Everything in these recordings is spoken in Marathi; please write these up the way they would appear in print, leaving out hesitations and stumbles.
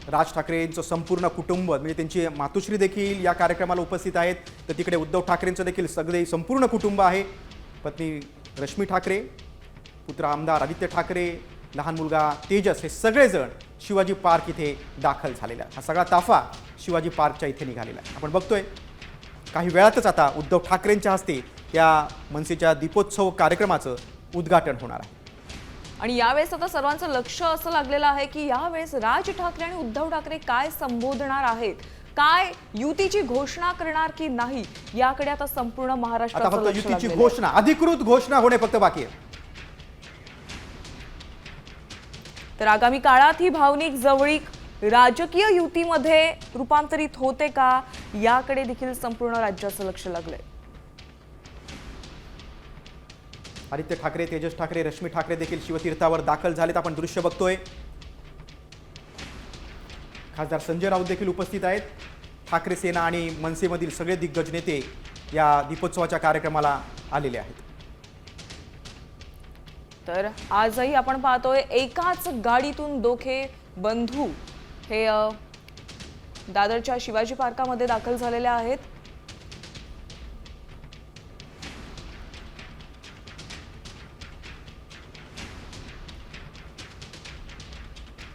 राज ठाकरेंचं संपूर्ण कुटुंब म्हणजे त्यांची मातोश्री देखील या कार्यक्रमाला उपस्थित आहेत, तर तिकडे उद्धव ठाकरेंचं देखील सगळे संपूर्ण कुटुंब आहे। पत्नी रश्मी ठाकरे, पुत्र आमदार आदित्य ठाकरे, लहान मुलगा तेजस हे सगळेजण शिवाजी पार्क इथे दाखल झालेला आहे। हा सगळा ताफा शिवाजी पार्कच्या इथे निघालेला आहे। आपण बघतोय काही वेळातच आता उद्धव ठाकरेंच्या हस्ते त्या मनसेच्या दीपोत्सव कार्यक्रमाचं उद्घाटन होणार आहे। आणि यावेळेस आता सर्वांचं लक्ष असं लागलेलं आहे की यावेळेस राज ठाकरे आणि उद्धव ठाकरे काय संबोधणार आहेत, काय युतीची घोषणा करणार की नाही, याकडे आता संपूर्ण महाराष्ट्राचं आता फक्त लक्ष युतीची लागलेलं आहे। घोषणा, अधिकृत घोषणा होणे फक्त बाकी आहे। तर आगामी काळात ही भावनिक जवळीक राजकीय युतीमध्ये रूपांतरित होते का, याकडे देखील संपूर्ण राज्याचं लक्ष लागलंय। आदित्य ठाकरे, तेजस ठाकरे, रश्मी ठाकरे देखील शिवतीर्थावर दाखल झालेत। आपण दृश्य बघतोय, खासदार संजय राऊत देखील उपस्थित आहेत। ठाकरे सेना आणि मनसेमधील सगळे दिग्गज नेते या दीपोत्सवाच्या कार्यक्रमाला आलेले आहेत। तर आजही आपण पाहतोय एकाच गाडीतून दोघे बंधू हे दादरच्या शिवाजी पार्कामध्ये दाखल झालेले आहेत।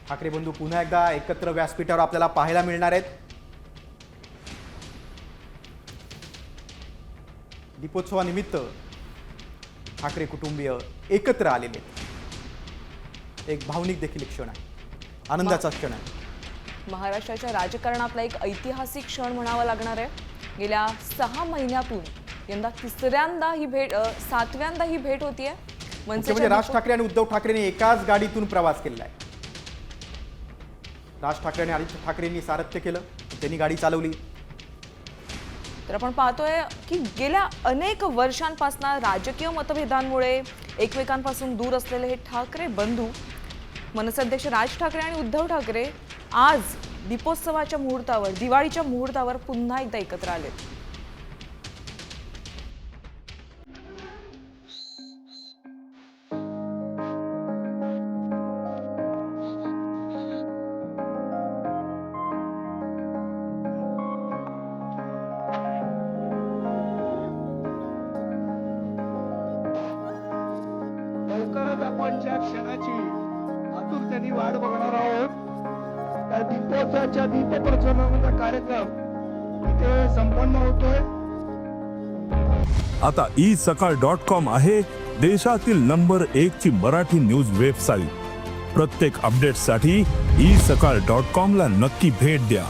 ठाकरे बंधू पुन्हा एकदा एकत्र व्यासपीठावर आपल्याला पाहायला मिळणार आहेत। दीपोत्सवानिमित्त ठाकरे कुटुंबीय एकत्र आलेले आहेत। एक भावनिक देखील क्षण आहे, आनंदाचा क्षण आहे। महाराष्ट्राच्या राजकारणातला एक ऐतिहासिक क्षण म्हणावा लागणार आहे। गेल्या 6 महिन्यातून यंदा तिसऱ्यांदा ही भेट, 7व्यांदा ही भेट होतीये। म्हणजे राज ठाकरे आणि उद्धव ठाकरेंनी एकाच गाडीतून प्रवास केलेला आहे। राज ठाकरे आणि आदित्य ठाकरेंनी सारथ्य केलं, त्यांनी गाडी चालवली। तर आपण पाहतोय की गेल्या अनेक वर्षांपासून राजकीय मतभेदांमुळे एकमेकांपासून दूर असलेले हे ठाकरे बंधू, मनसे अध्यक्ष राज ठाकरे आणि उद्धव ठाकरे आज दीपोत्सवाच्या मुहूर्तावर, दिवाळीच्या मुहूर्तावर पुन्हा एकदा एकत्र आले। लवकरच आपण ज्या क्षणाची आतुरतेने वाट बघणार आहोत, त्या दीपोत्सवाच्या दीपप्रज्वलनाचा कार्यक्रम इथे संपन्न होतोय। आता isakal.com आहे देशातील नंबर 1 ची मराठी न्यूज वेबसाईट। प्रत्येक अपडेटसाठी isakal.com ला नक्की भेट द्या।